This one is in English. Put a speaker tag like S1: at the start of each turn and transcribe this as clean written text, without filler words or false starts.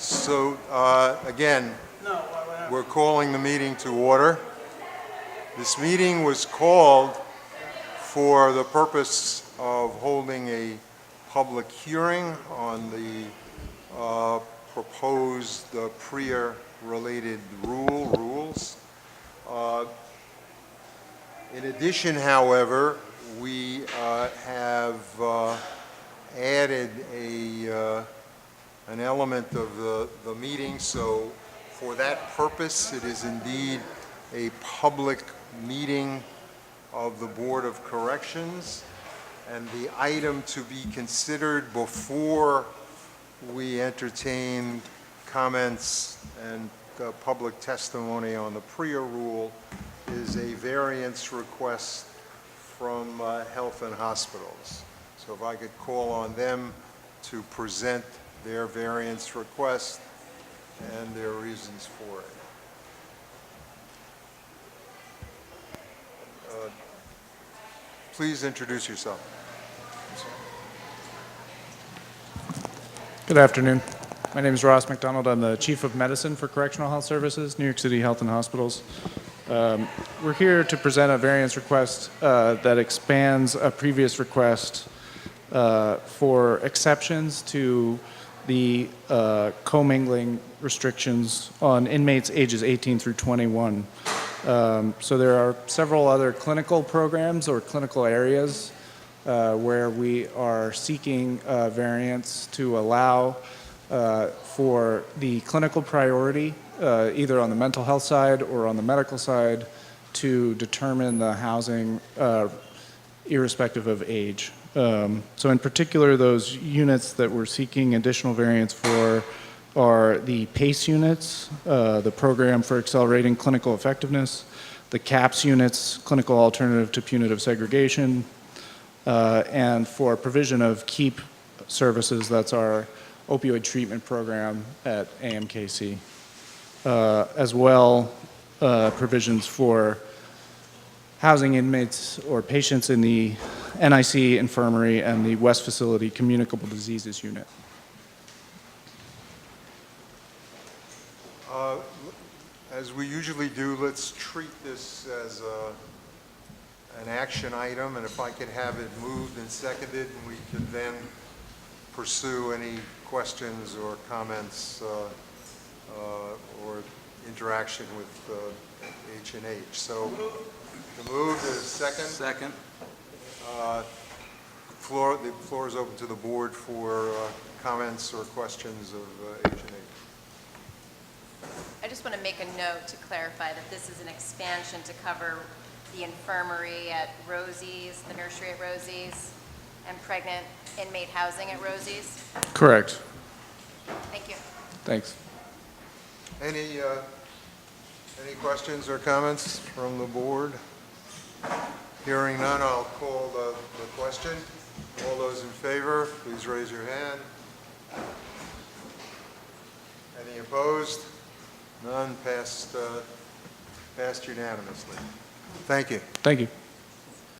S1: So, again, we're calling the meeting to order. This meeting was called for the purpose of holding a public hearing on the proposed PREA-related rules. In addition, however, we have added an element of the meeting, so for that purpose, it is indeed a public meeting of the Board of Corrections, and the item to be considered before we entertain comments and public testimony on the PREA rule is a variance request from Health and Hospitals. So if I could call on them to present their variance request and their reasons for it. Please introduce yourself.
S2: Good afternoon. My name is Ross McDonald. I'm the Chief of Medicine for Correctional Health Services, New York City Health and Hospitals. We're here to present a variance request that expands a previous request for exceptions to the commingling restrictions on inmates ages 18 through 21. So there are several other clinical programs or clinical areas where we are seeking variance to allow for the clinical priority, either on the mental health side or on the medical side, to determine the housing irrespective of age. So in particular, those units that we're seeking additional variance for are the PACE units, the Program for Accelerating Clinical Effectiveness, the CAPS units, Clinical Alternative to Punitive Segregation, and for provision of KEEP services, that's our opioid treatment program at AMKC. As well, provisions for housing inmates or patients in the NYC infirmary and the West Facility Communicable Diseases Unit.
S1: As we usually do, let's treat this as an action item, and if I could have it moved and seconded, and we can then pursue any questions or comments or interaction with H&H. So the move is second.
S3: Second.
S1: The floor is open to the board for comments or questions of H&H.
S4: I just want to make a note to clarify that this is an expansion to cover the infirmary at Rosie's, the nursery at Rosie's, and pregnant inmate housing at Rosie's.
S2: Correct.
S4: Thank you.
S2: Thanks.
S1: Any questions or comments from the board? Hearing none, I'll call the question. All those in favor, please raise your hand. Any opposed? None. Passed unanimously. Thank you.
S2: Thank you.